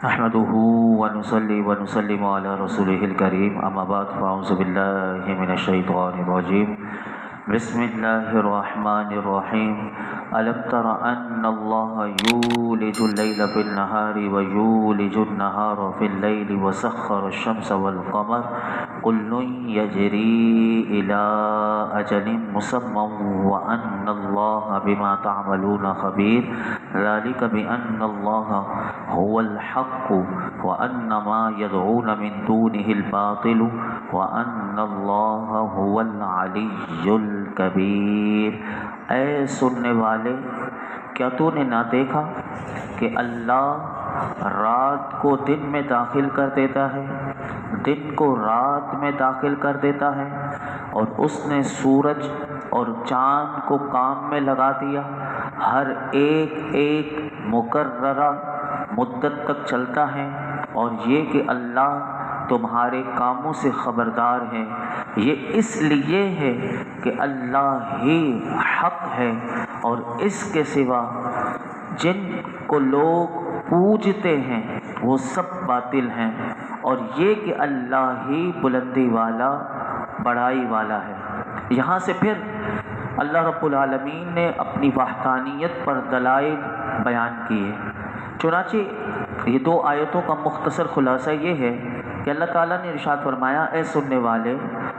نحمده ونصلي ونسلم على رسوله الكريم اما بعد فاعوذ بالله من الشيطان الرجيم بسم الله الرحمن الرحيم ألم تر أن الله يولج الليل في النهار ويولج النهار في الليل وسخر الشمس والقمر كل يجري إلى أجل مسمى وأن الله بما تعملون خبير ذلك بأن الله هو الحق وأن ما يدعون من دونه الباطل وأن الله هو العلي الكبير۔ اے سننے والے، کیا تو نے نہ دیکھا کہ اللہ رات کو دن میں داخل کر دیتا ہے، دن کو رات میں داخل کر دیتا ہے، اور اس نے سورج اور چاند کو کام میں لگا دیا، ہر ایک ایک مقررہ مدت تک چلتا ہے، اور یہ کہ اللہ تمہارے کاموں سے خبردار ہے۔ یہ اس لیے ہے کہ اللہ ہی حق ہے، اور اس کے سوا جن کو لوگ پوجتے ہیں وہ سب باطل ہیں، اور یہ کہ اللہ ہی بلندی والا بڑائی والا ہے۔ یہاں سے پھر اللہ رب العالمین نے اپنی وحدانیت پر دلائل بیان کیے۔ چنانچہ یہ دو آیتوں کا مختصر خلاصہ یہ ہے کہ اللہ تعالیٰ نے ارشاد فرمایا، اے سننے والے،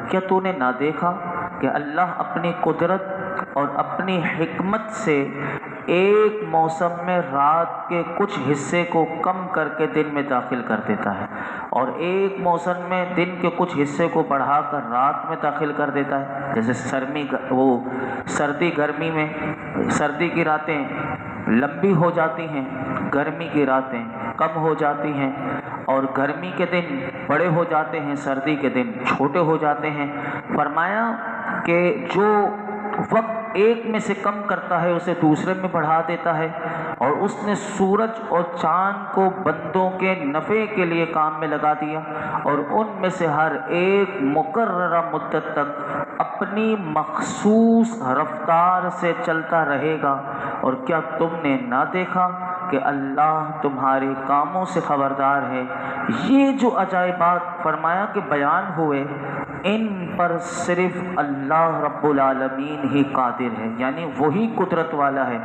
کیا تو نے نہ دیکھا کہ اللہ اپنی قدرت اور اپنی حکمت سے ایک موسم میں رات کے کچھ حصے کو کم کر کے دن میں داخل کر دیتا ہے، اور ایک موسم میں دن کے کچھ حصے کو بڑھا کر رات میں داخل کر دیتا ہے۔ جیسے سردی گرمی میں سردی کی راتیں لمبی ہو جاتی ہیں، گرمی کی راتیں کم ہو جاتی ہیں، اور گرمی کے دن بڑے ہو جاتے ہیں، سردی کے دن چھوٹے ہو جاتے ہیں۔ فرمایا کہ جو وقت ایک میں سے کم کرتا ہے اسے دوسرے میں بڑھا دیتا ہے، اور اس نے سورج اور چاند کو بندوں کے نفع کے لیے کام میں لگا دیا، اور ان میں سے ہر ایک مقررہ مدت تک اپنی مخصوص رفتار سے چلتا رہے گا۔ اور کیا تم نے نہ دیکھا کہ اللہ تمہارے کاموں سے خبردار ہے؟ یہ جو عجائبات فرمایا کہ بیان ہوئے، ان پر صرف اللہ رب العالمین ہی قادر ہے، یعنی وہی قدرت والا ہے،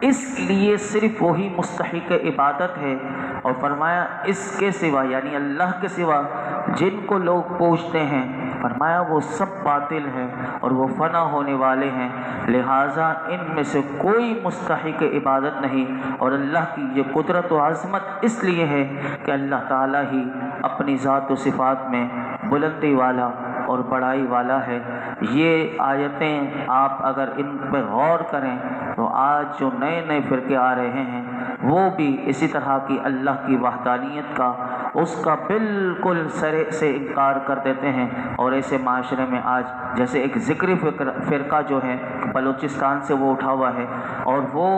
اس لیے صرف وہی مستحق عبادت ہے۔ اور فرمایا اس کے سوا، یعنی اللہ کے سوا جن کو لوگ پوجتے ہیں، فرمایا وہ سب باطل ہیں اور وہ فنا ہونے والے ہیں، لہٰذا ان میں سے کوئی مستحق عبادت نہیں۔ اور اللہ کی یہ قدرت و عظمت اس لیے ہے کہ اللہ تعالیٰ ہی اپنی ذات و صفات میں بلندی والا اور بڑائی والا ہے۔ یہ آیتیں آپ اگر ان پہ غور کریں تو آج جو نئے نئے فرقے آ رہے ہیں وہ بھی اسی طرح کی اللہ کی وحدانیت کا، اس کا بالکل سرے سے انکار کر دیتے ہیں، اور ایسے معاشرے میں آج جیسے ایک ذکری فرقہ جو ہے بلوچستان سے وہ اٹھا ہوا ہے، اور وہ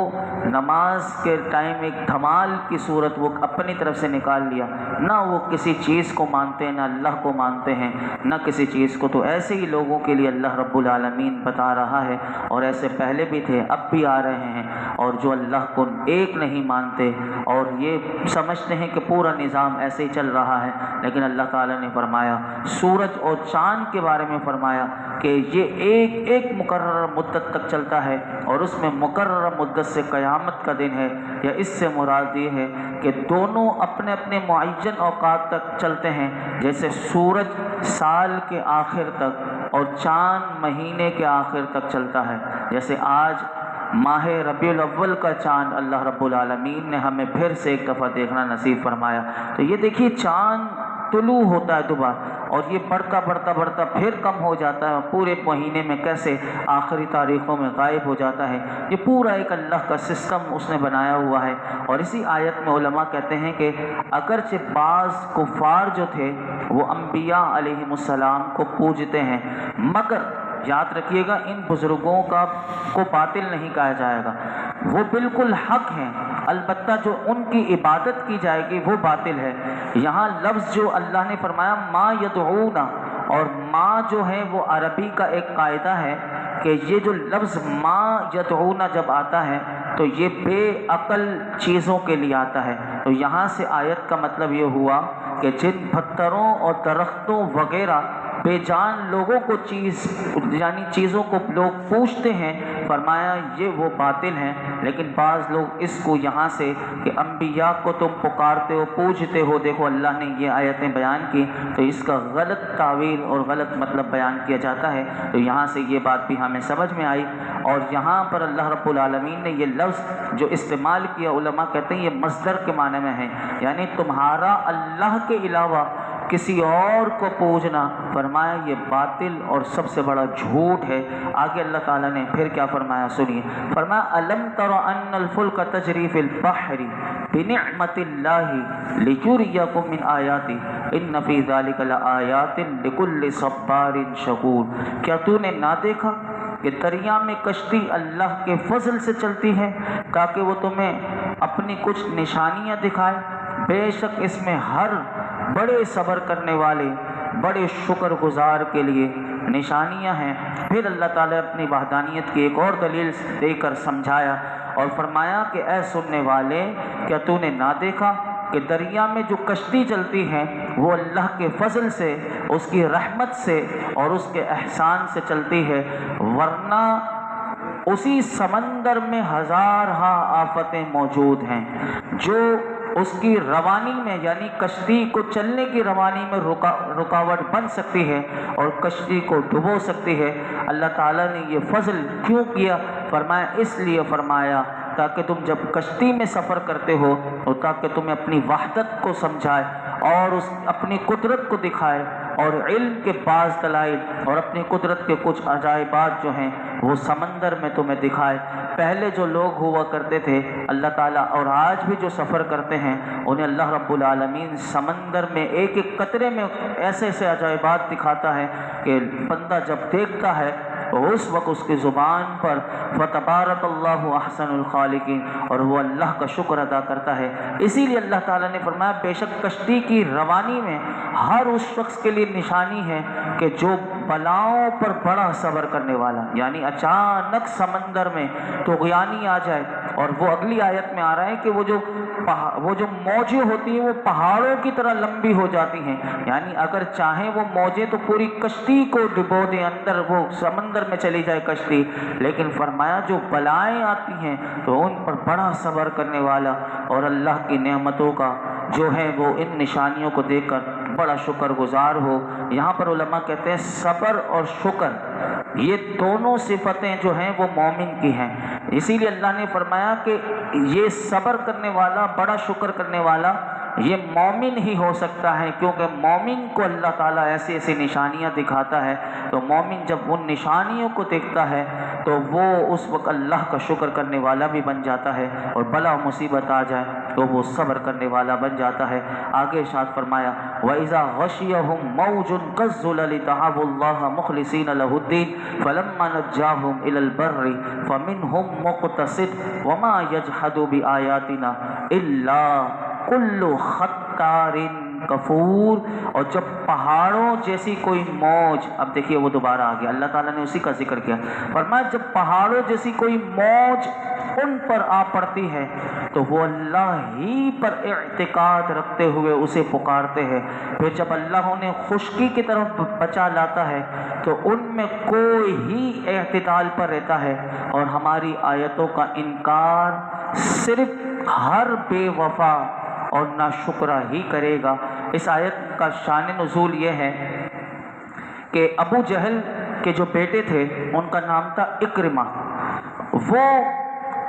نماز کے ٹائم ایک دھمال کی صورت وہ اپنی طرف سے نکال لیا، نہ وہ کسی چیز کو مانتے ہیں، نہ اللہ کو مانتے ہیں، نہ کسی چیز کو۔ تو ایسے ہی لوگوں کے لیے اللہ رب العالمین بتا رہا ہے، اور ایسے پہلے بھی تھے اب بھی آ رہے ہیں، اور جو اللہ کو ایک نہیں مانتے اور یہ سمجھتے ہیں کہ پورا نظام ایسے ہی چل رہا ہے، لیکن اللہ تعالیٰ نے فرمایا، سورج اور چاند کے بارے میں فرمایا کہ یہ ایک ایک مقررہ مدت تک چلتا ہے، اور اس میں مقررہ مدت سے قیامت کا دن ہے، یا اس سے مراد یہ ہے کہ دونوں اپنے اپنے معین اوقات تک چلتے ہیں، جیسے سورج سال کے آخر تک اور چاند مہینے کے آخر تک چلتا ہے۔ جیسے آج ماہ ربیع الاول کا چاند اللہ رب العالمین نے ہمیں پھر سے ایک دفعہ دیکھنا نصیب فرمایا، تو یہ دیکھیے چاند طلوع ہوتا ہے دوبارہ، اور یہ بڑھتا بڑھتا بڑھتا پھر کم ہو جاتا ہے، پورے مہینے میں کیسے آخری تاریخوں میں غائب ہو جاتا ہے۔ یہ پورا ایک اللہ کا سسٹم اس نے بنایا ہوا ہے۔ اور اسی آیت میں علماء کہتے ہیں کہ اگرچہ بعض کفار جو تھے وہ انبیاء علیہم السلام کو پوجتے ہیں، مگر یاد رکھیے گا ان بزرگوں کو باطل نہیں کہا جائے گا، وہ بالکل حق ہیں، البتہ جو ان کی عبادت کی جائے گی وہ باطل ہے۔ یہاں لفظ جو اللہ نے فرمایا ما یدعون، اور ما جو ہے وہ عربی کا ایک قاعدہ ہے کہ یہ جو لفظ ما یدعون جب آتا ہے تو یہ بے عقل چیزوں کے لیے آتا ہے۔ تو یہاں سے آیت کا مطلب یہ ہوا کہ جن پتھروں اور درختوں وغیرہ بے جان لوگوں کو چیزوں کو لوگ پوچھتے ہیں، فرمایا یہ وہ باطل ہیں۔ لیکن بعض لوگ اس کو یہاں سے کہ انبیاء کو تم پکارتے ہو، پوجتے ہو، دیکھو اللہ نے یہ آیتیں بیان کی تو اس کا غلط تعویل اور غلط مطلب بیان کیا جاتا ہے۔ تو یہاں سے یہ بات بھی ہمیں سمجھ میں آئی، اور یہاں پر اللہ رب العالمین نے یہ لفظ جو استعمال کیا، علماء کہتے ہیں یہ مصدر کے معنی میں ہے، یعنی تمہارا اللہ کے علاوہ کسی اور کو پوجنا، فرمایا یہ باطل اور سب سے بڑا جھوٹ ہے۔ آگے اللہ تعالیٰ نے پھر کیا فرمایا سنیے، فرمایا الم تر ان الفلک تجری فی البحر بنعمت اللہ لیریکم من آیاتہ ان فی ذلک لآیات لکل صبار شکور۔ کیا تو نے نہ دیکھا کہ دریا میں کشتی اللہ کے فضل سے چلتی ہے تاکہ وہ تمہیں اپنی کچھ نشانیاں دکھائے؟ بے شک اس میں ہر بڑے صبر کرنے والے، بڑے شکر گزار کے لیے نشانیاں ہیں۔ پھر اللہ تعالیٰ اپنی وحدانیت کی ایک اور دلیل دے کر سمجھایا اور فرمایا کہ اے سننے والے، کیا تو نے نہ دیکھا کہ دریا میں جو کشتی چلتی ہے وہ اللہ کے فضل سے، اس کی رحمت سے اور اس کے احسان سے چلتی ہے، ورنہ اسی سمندر میں ہزارہا آفتیں موجود ہیں جو اس کی روانی میں، یعنی کشتی کو چلنے کی روانی میں رکاوٹ بن سکتی ہے اور کشتی کو ڈبو سکتی ہے۔ اللہ تعالیٰ نے یہ فضل کیوں کیا؟ فرمایا اس لیے فرمایا تاکہ تم جب کشتی میں سفر کرتے ہو تو تاکہ تمہیں اپنی وحدت کو سمجھائے اور اپنی قدرت کو دکھائے، اور علم کے بعض دلائل اور اپنی قدرت کے کچھ عجائبات جو ہیں وہ سمندر میں تمہیں دکھائے۔ پہلے جو لوگ ہوا کرتے تھے اللہ تعالیٰ، اور آج بھی جو سفر کرتے ہیں، انہیں اللہ رب العالمین سمندر میں ایک ایک قطرے میں ایسے ایسے عجائبات دکھاتا ہے کہ بندہ جب دیکھتا ہے تو اس وقت اس کی زبان پر فتبارک اللہ احسن الخالقین، اور وہ اللہ کا شکر ادا کرتا ہے۔ اسی لیے اللہ تعالیٰ نے فرمایا بے شک کشتی کی روانی میں ہر اس شخص کے لیے نشانی ہے کہ جو بلاؤں پر بڑا صبر کرنے والا، یعنی اچانک سمندر میں طغیانی آ جائے، اور وہ اگلی آیت میں آ رہا ہے کہ وہ جو موجیں ہوتی ہیں وہ پہاڑوں کی طرح لمبی ہو جاتی ہیں، یعنی اگر چاہیں وہ موجیں تو پوری کشتی کو ڈبو دیں، اندر وہ سمندر میں چلی جائے کشتی، لیکن فرمایا جو بلائیں آتی ہیں تو ان پر بڑا صبر کرنے والا اور اللہ کی نعمتوں کا جو ہے وہ ان نشانیوں کو دیکھ کر بڑا شکر گزار ہو۔ یہاں پر علماء کہتے ہیں صبر اور شکر یہ دونوں صفتیں جو ہیں وہ مومن کی ہیں، اسی لیے اللہ نے فرمایا کہ یہ صبر کرنے والا، بڑا شکر کرنے والا یہ مومن ہی ہو سکتا ہے، کیونکہ مومن کو اللہ تعالیٰ ایسی ایسی نشانیاں دکھاتا ہے، تو مومن جب ان نشانیوں کو دیکھتا ہے تو وہ اس وقت اللہ کا شکر کرنے والا بھی بن جاتا ہے، اور بلا مصیبت آ جائے تو وہ صبر کرنے والا بن جاتا ہے۔ آگے ارشاد فرمایا وَإِذَا غَشِيَهُم مَّوْجٌ كَالظُّلَلِ دَعَوُا اللَّهَ مُخْلِصِينَ لَهُ الدِّينَ فَلَمَّا نَجَّاهُمْ إِلَى الْبَرِّ فَمِنْهُم مُّقْتَصِدٌ وَمَا يَجْحَدُ بِآيَاتِنَا إِلَّا کل خطار کفور۔ اور جب پہاڑوں جیسی کوئی موج، اب دیکھیے وہ دوبارہ آ گیا، اللہ تعالیٰ نے اسی کا ذکر کیا، فرمایا جب پہاڑوں جیسی کوئی موج ان پر آ پڑتی ہے تو وہ اللہ ہی پر اعتقاد رکھتے ہوئے اسے پکارتے ہیں، پھر جب اللہ انہیں خشکی کی طرف بچا لاتا ہے تو ان میں کوئی ہی اعتدال پر رہتا ہے، اور ہماری آیتوں کا انکار صرف ہر بے وفا اور ناشکرہ ہی کرے گا۔ اس آیت کا شان نزول یہ ہے کہ ابو جہل کے جو بیٹے تھے ان کا نام تھا اکرمہ، وہ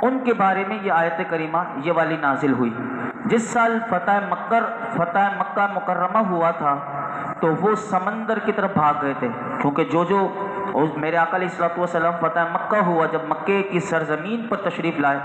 ان کے بارے میں یہ آیت کریمہ یہ والی نازل ہوئی۔ جس سال فتح مکہ مکرمہ ہوا تھا تو وہ سمندر کی طرف بھاگ گئے تھے، کیونکہ جو میرے آقا علیہ الصلوۃ والسلام فتح مکہ ہوا، جب مکے کی سرزمین پر تشریف لائے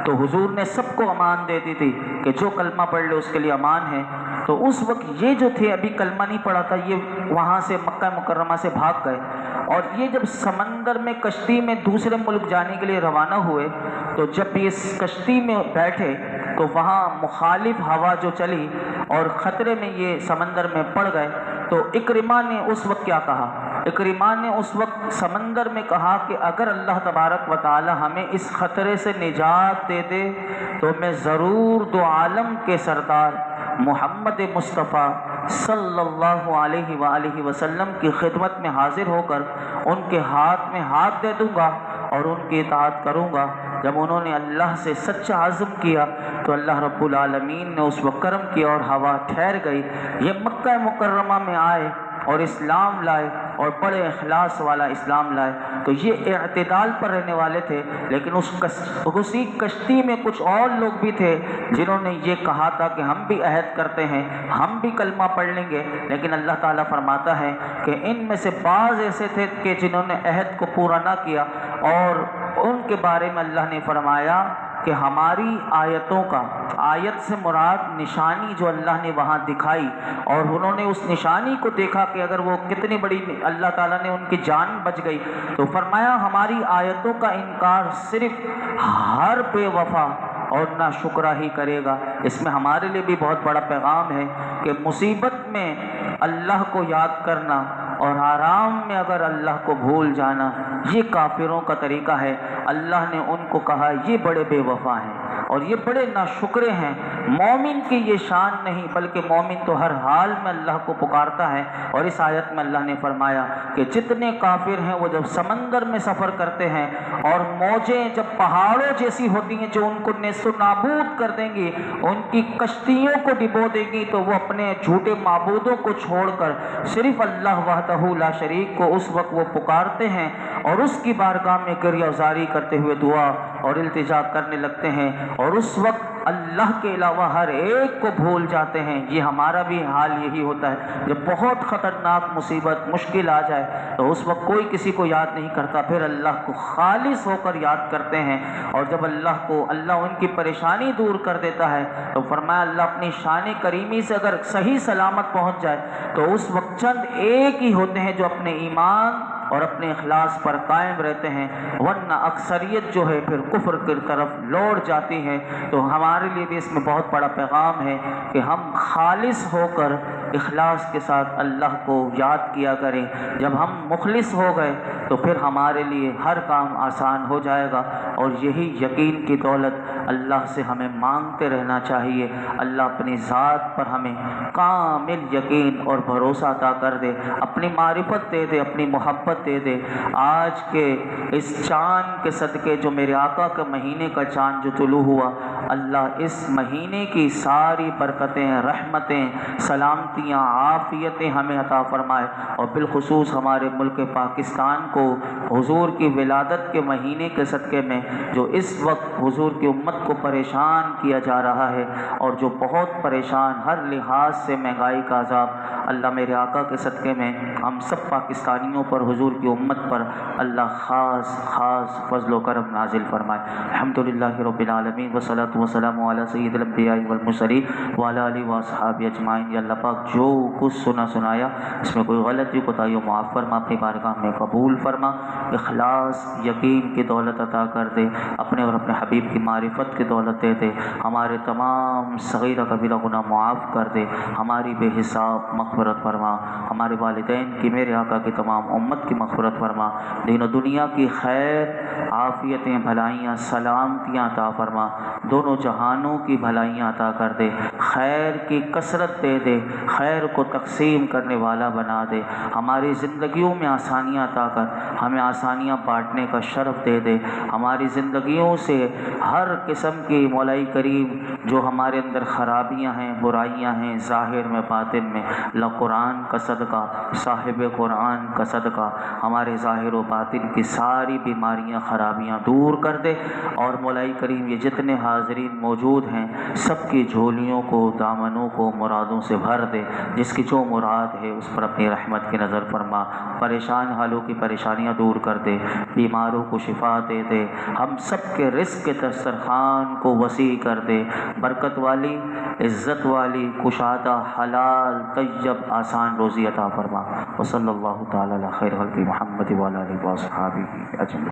تو حضور نے سب کو امان دے دی تھی کہ جو کلمہ پڑھ لے اس کے لیے امان ہے، تو اس وقت یہ جو تھے ابھی کلمہ نہیں پڑھا تھا، یہ وہاں سے مکہ مکرمہ سے بھاگ گئے، اور یہ جب سمندر میں کشتی میں دوسرے ملک جانے کے لیے روانہ ہوئے تو جب یہ اس کشتی میں بیٹھے تو وہاں مخالف ہوا جو چلی اور خطرے میں یہ سمندر میں پڑ گئے، تو اکرمہ نے اس وقت کیا کہا، اکرمہ نے اس وقت سمندر میں کہا کہ اگر اللہ تبارک و تعالی ہمیں اس خطرے سے نجات دے دے تو میں ضرور دو عالم کے سردار محمد مصطفیٰ صلی اللہ علیہ وآلہ وسلم کی خدمت میں حاضر ہو کر ان کے ہاتھ میں ہاتھ دے دوں گا اور ان کی اطاعت کروں گا۔ جب انہوں نے اللہ سے سچا عزم کیا تو اللہ رب العالمین نے اس وقت کرم کیا اور ہوا ٹھہر گئی۔ یہ مکہ مکرمہ میں آئے اور اسلام لائے اور بڑے اخلاص والا اسلام لائے۔ تو یہ اعتدال پر رہنے والے تھے، لیکن اسی کشتی میں کچھ اور لوگ بھی تھے جنہوں نے یہ کہا تھا کہ ہم بھی عہد کرتے ہیں، ہم بھی کلمہ پڑھ لیں گے، لیکن اللہ تعالیٰ فرماتا ہے کہ ان میں سے بعض ایسے تھے کہ جنہوں نے عہد کو پورا نہ کیا، اور ان کے بارے میں اللہ نے فرمایا کہ ہماری آیتوں کا، آیت سے مراد نشانی جو اللہ نے وہاں دکھائی، اور انہوں نے اس نشانی کو دیکھا کہ اگر وہ کتنی بڑی اللہ تعالیٰ نے ان کی جان بچ گئی، تو فرمایا ہماری آیتوں کا انکار صرف ہر بے وفا اور نہ شکرہ ہی کرے گا۔ اس میں ہمارے لیے بھی بہت بڑا پیغام ہے کہ مصیبت میں اللہ کو یاد کرنا اور آرام میں اگر اللہ کو بھول جانا، یہ کافروں کا طریقہ ہے۔ اللہ نے ان کو کہا یہ بڑے بے وفا ہیں اور یہ بڑے ناشکرے ہیں۔ مومن کی یہ شان نہیں، بلکہ مومن تو ہر حال میں اللہ کو پکارتا ہے۔ اور اس آیت میں اللہ نے فرمایا کہ جتنے کافر ہیں وہ جب سمندر میں سفر کرتے ہیں اور موجیں جب پہاڑوں جیسی ہوتی ہیں جو ان کو نیست و نابود کر دیں گی، ان کی کشتیوں کو ڈبو دیں گی، تو وہ اپنے جھوٹے معبودوں کو چھوڑ کر صرف اللہ وحدہ لا شریک کو اس وقت وہ پکارتے ہیں اور اس کی بارگاہ میں گریہ زاری کرتے ہوئے دعا اور التجا کرنے لگتے ہیں، اور اس وقت اللہ کے علاوہ ہر ایک کو بھول جاتے ہیں۔ یہ ہمارا بھی حال یہی ہوتا ہے، جب بہت خطرناک مصیبت مشکل آ جائے تو اس وقت کوئی کسی کو یاد نہیں کرتا، پھر اللہ کو خالص ہو کر یاد کرتے ہیں، اور جب اللہ ان کی پریشانی دور کر دیتا ہے تو فرمایا اللہ اپنی شان کریمی سے اگر صحیح سلامت پہنچ جائے تو اس وقت چند ایک ہی ہوتے ہیں جو اپنے ایمان اور اپنے اخلاص پر قائم رہتے ہیں، ورنہ اکثریت جو ہے پھر کفر کی طرف لوٹ جاتی ہے۔ تو ہمارے لیے بھی اس میں بہت بڑا پیغام ہے کہ ہم خالص ہو کر اخلاص کے ساتھ اللہ کو یاد کیا کریں۔ جب ہم مخلص ہو گئے تو پھر ہمارے لیے ہر کام آسان ہو جائے گا، اور یہی یقین کی دولت اللہ سے ہمیں مانگتے رہنا چاہیے۔ اللہ اپنی ذات پر ہمیں کامل یقین اور بھروسہ عطا کر دے، اپنی معرفت دے دے، اپنی محبت دے دے۔ آج کے اس چاند کے صدقے جو میرے آقا کے مہینے کا چاند جو طلوع ہوا، اللہ اس مہینے کی ساری برکتیں، رحمتیں، سلامتیاں، عافیتیں ہمیں عطا فرمائے، اور بالخصوص ہمارے ملک پاکستان کو حضور کی ولادت کے مہینے کے صدقے میں جو اس وقت حضور کی امت کو پریشان کیا جا رہا ہے اور جو بہت پریشان ہر لحاظ سے مہنگائی کا عذاب، اللہ میرے آقا کے صدقے میں ہم سب پاکستانیوں پر، حضور کی امت پر اللہ خاص فضل و کرم نازل فرمائے۔ الحمدللہ رب العالمین والصلاۃ والسلام علی سید الانبیاء والمرسلین وعلی آلہ واصحابہ اجمعین۔ یا اللہ پاک جو کچھ سنایا اس میں کوئی غلطی کوتاہی معاف فرما، اپنی بارگاہ میں قبول فرما، اخلاص یقین کی دولت عطا کر دے، اپنے اور اپنے حبیب کی معرفت کی دولت دے دے، ہمارے تمام صغیرہ کبیرہ گناہ معاف کر دے، ہماری بے حساب مغفرت فرما، ہمارے والدین کی، میرے آقا کی، تمام امت کی مغفرت فرما، دین و دنیا کی خیر، عافیتیں، بھلائیاں، سلامتیاں عطا فرما، دونوں جہانوں کی بھلائیاں عطا کر دے، خیر کی کثرت دے دے، خیر کو تقسیم کرنے والا بنا دے، ہماری زندگیوں میں آسانیاں عطا کر، ہمیں آسانیاں بانٹنے کا شرف دے دے، ہماری زندگیوں سے ہر قسم کی مولائی کریم جو ہمارے اندر خرابیاں ہیں، برائیاں ہیں، ظاہر میں باطن میں، اللہ قرآن کا صدقہ، صاحب قرآن کا صدقہ ہمارے ظاہر و باطن کی ساری بیماریاں، خرابیاں دور کر دے، اور مولائی کریم یہ جتنے حاضرین موجود ہیں سب کی جھولیوں کو، دامنوں کو مرادوں سے بھر دے، جس کی جو مراد ہے اس پر اپنی رحمت کی نظر فرما، پریشان حالوں کی پریشانیاں دور کر دے، بیماروں کو شفا دے دے، ہم سب کے رزق کے دسترخوان کو وسیع کر دے، برکت والی، عزت والی، کشادہ، حلال، طیب، آسان روزی عطا فرما۔ وصلی اللہ تعالی علی خیر خلق محمد وعلی آلہ وصحبہ اجمعین۔